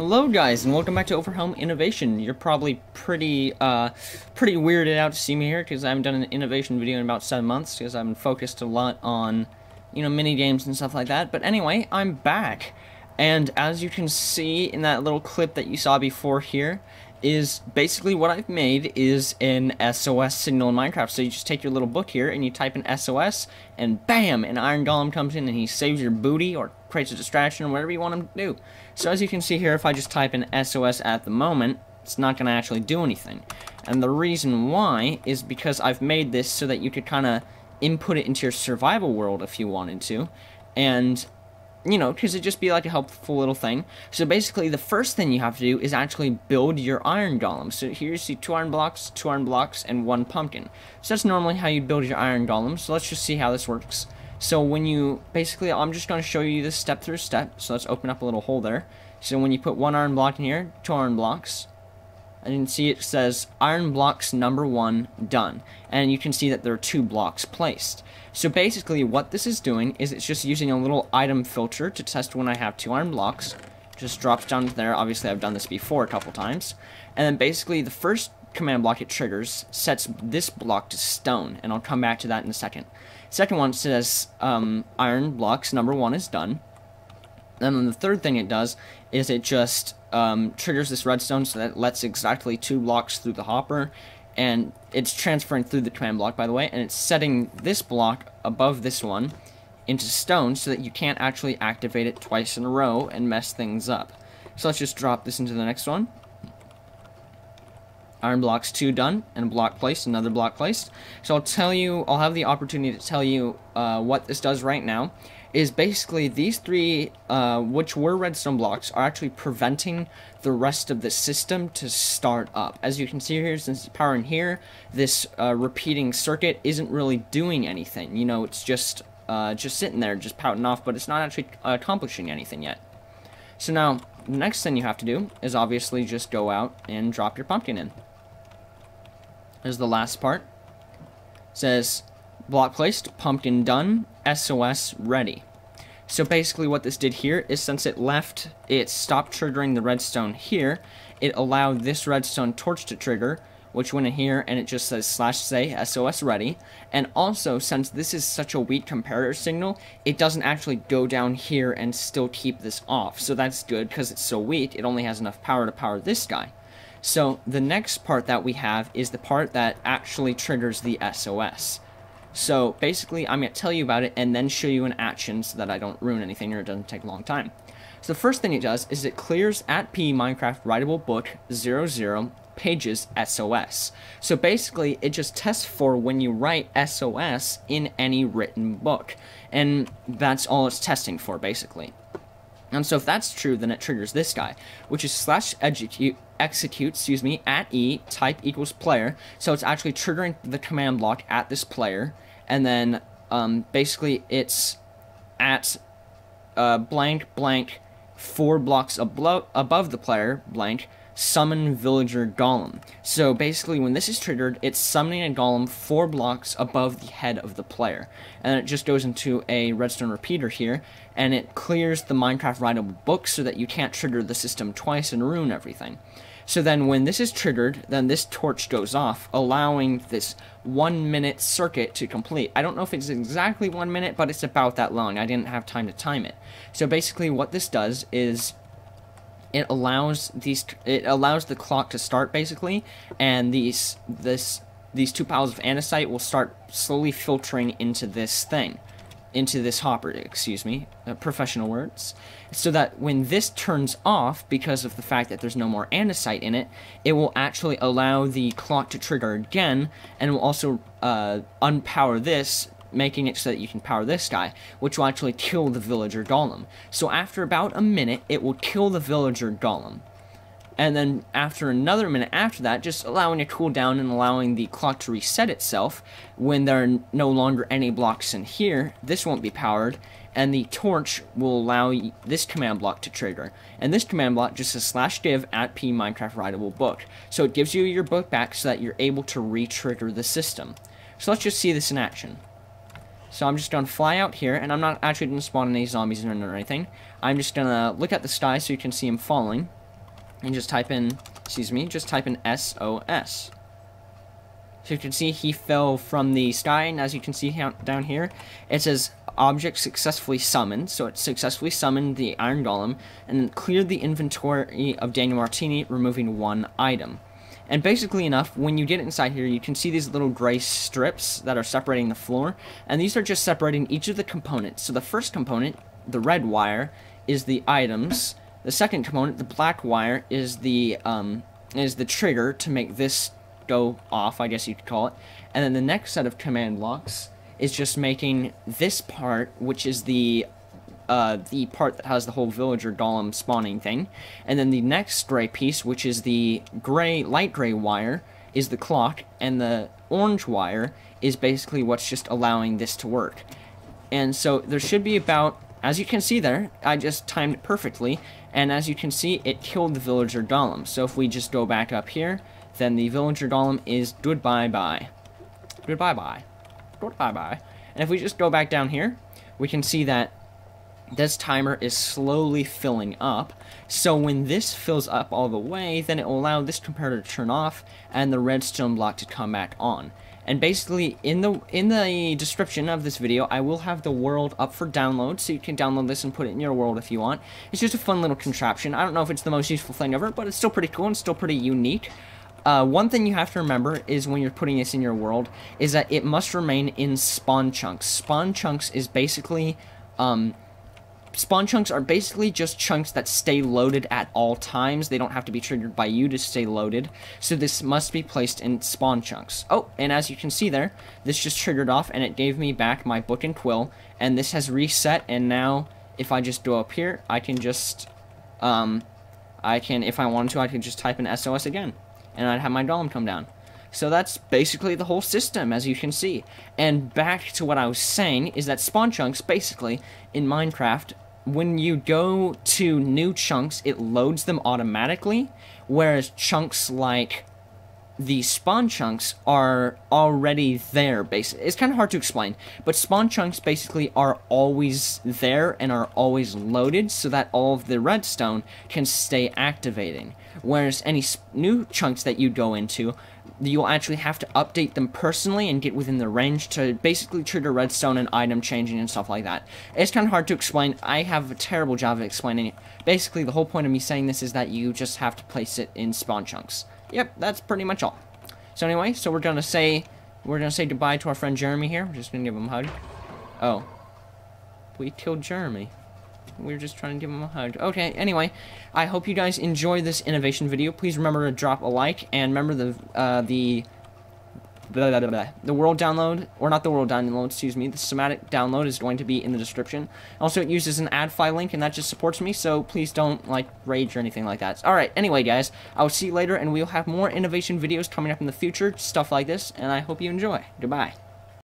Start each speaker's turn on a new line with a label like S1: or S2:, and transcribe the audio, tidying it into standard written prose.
S1: Hello guys, and welcome back to Overhelm Innovation. You're probably pretty weirded out to see me here, because I haven't done an innovation video in about 7 months, because I've been focused a lot on, mini games and stuff like that. But anyway, I'm back, and as you can see in that little clip that you saw before here, is basically what I've made is an SOS signal in Minecraft. So you just take your little book here, and you type in SOS, and BAM! An iron golem comes in, and he saves your booty, or creates a distraction, or whatever you want him to do. So as you can see here, if I just type in SOS at the moment, it's not going to actually do anything. And the reason why is because I've made this so that you could kind of input it into your survival world if you wanted to. And, because it'd just be like a helpful little thing. So basically, the first thing you have to do is actually build your iron golem. So here you see 2 iron blocks, and 1 pumpkin. So that's normally how you build your iron golem. So let's just see how this works. So when you, basically, I'm just going to show you this step through step. So let's open up a little hole there. So when you put 1 iron block in here, 2 iron blocks, and you can see it says iron blocks number 1 done. And you can see that there are 2 blocks placed. So basically what this is doing is it's just using a little item filter to test when I have 2 iron blocks. Just drops down to there. Obviously I've done this before a couple times. And then basically the first command block it triggers sets this block to stone, and I'll come back to that in a second. Second one says iron blocks number 1 is done. And then the third thing it does is it just triggers this redstone, so that it lets exactly 2 blocks through the hopper, and it's transferring through the command block, by the way, and it's setting this block above this one into stone so that you can't actually activate it twice in a row and mess things up. So let's just drop this into the next one. Iron blocks 2 done, and a block placed, another block placed. So I'll have the opportunity to tell you what this does right now. Is basically these 3, which were redstone blocks, are actually preventing the rest of the system to start up. As you can see here, since the power in here, this repeating circuit isn't really doing anything. It's just sitting there, just pouting off, but it's not actually accomplishing anything yet. So now, the next thing you have to do is obviously just go out and drop your pumpkin in. Here's the last part. It says, block placed, pumpkin done, SOS ready. So basically what this did here is since it stopped triggering the redstone here, it allowed this redstone torch to trigger, which went in here, and it just says /say SOS ready. And also, since this is such a weak comparator signal, it doesn't actually go down here and still keep this off. So that's good, because it's so weak, it only has enough power to power this guy. So the next part that we have is the part that actually triggers the SOS. So basically, I'm going to tell you about it and then show you an action so that I don't ruin anything or it doesn't take a long time. So the first thing it does is it clears @p Minecraft writable book 00 pages SOS. So basically, it just tests for when you write SOS in any written book. And that's all it's testing for, basically. And so if that's true, then it triggers this guy, which is /execute @e type equals player. So it's actually triggering the command block at this player, and then basically it's at blank blank 4 blocks above the player blank summon villager golem. So basically when this is triggered, it's summoning a golem 4 blocks above the head of the player, and it just goes into a redstone repeater here, and it clears the Minecraft writable book so that you can't trigger the system twice and ruin everything. So then when this is triggered, then this torch goes off, allowing this 1-minute circuit to complete. I don't know if it's exactly 1 minute, but it's about that long. I didn't have time to time it. So basically what this does is it allows the clock to start, basically, and these 2 piles of andesite will start slowly filtering into this thing. Into this hopper, professional words, so that when this turns off, because of the fact that there's no more andesite in it, it will actually allow the clock to trigger again, and will also unpower this, making it so that you can power this guy, which will actually kill the villager golem. So after about a minute, it will kill the villager golem. And then after another minute after that, just allowing it to cool down and allowing the clock to reset itself, when there are no longer any blocks in here, this won't be powered, and the torch will allow this command block to trigger. And this command block just says /give @p Minecraft writable book. So it gives you your book back so that you're able to re-trigger the system. So let's just see this in action. So I'm just going to fly out here, and I'm not actually going to spawn any zombies or anything. I'm just going to look at the sky so you can see them falling. and just type in, just type in SOS. So you can see he fell from the sky, and as you can see down here, it says object successfully summoned. So it successfully summoned the Iron Golem and cleared the inventory of Daniel Martini, removing 1 item. And basically enough, when you get inside here, you can see these little gray strips that are separating the floor, and these are just separating each of the components. So the first component, the red wire, is the items. The second component, the black wire, is the trigger to make this go off, I guess you could call it. And then the next set of command blocks is just making this part, which is the part that has the whole villager golem spawning thing. And then the next gray piece, which is the light gray wire, is the clock, and the orange wire is basically what's just allowing this to work. And so there should be about, as you can see there, I just timed it perfectly, and as you can see, it killed the villager golem. So if we just go back up here, then the villager golem is goodbye-bye. Goodbye-bye. Goodbye-bye. And if we just go back down here, we can see that this timer is slowly filling up. So when this fills up all the way, then it will allow this comparator to turn off and the redstone block to come back on. And basically, in the description of this video, I will have the world up for download, so you can download this and put it in your world if you want. It's just a fun little contraption. I don't know if it's the most useful thing ever, but it's still pretty cool and still pretty unique. One thing you have to remember is when you're putting this in your world is that it must remain in spawn chunks. Spawn chunks is basically, spawn chunks are basically just chunks that stay loaded at all times. They don't have to be triggered by you to stay loaded. So this must be placed in spawn chunks. Oh, and as you can see there, this just triggered off and it gave me back my book and quill. And this has reset, and now if I just go up here, I can just, if I wanted to, I could just type in SOS again. And I'd have my golem come down. So that's basically the whole system, as you can see. And back to what I was saying, is that spawn chunks, basically, in Minecraft, when you go to new chunks, it loads them automatically, whereas chunks like the spawn chunks are already there, basically. It's kind of hard to explain, but spawn chunks basically are always there and are always loaded so that all of the redstone can stay activating. Whereas any new chunks that you go into, you'll actually have to update them personally and get within the range to basically trigger redstone and item changing and stuff like that. It's kind of hard to explain. I have a terrible job of explaining it. Basically, the whole point of me saying this is that you just have to place it in spawn chunks. Yep, that's pretty much all. So anyway, so we're gonna say goodbye to our friend Jeremy here. We're just gonna give him a hug. Oh, we killed Jeremy. We were just trying to give him a hug. Okay, anyway, I hope you guys enjoy this innovation video. Please remember to drop a like, and remember the world download, or not the world download, excuse me, the schematic download is going to be in the description. Also, it uses an add file link, and that just supports me, so please don't, like, rage or anything like that. Alright, anyway, guys, I'll see you later, and we'll have more innovation videos coming up in the future, stuff like this, and I hope you enjoy. Goodbye.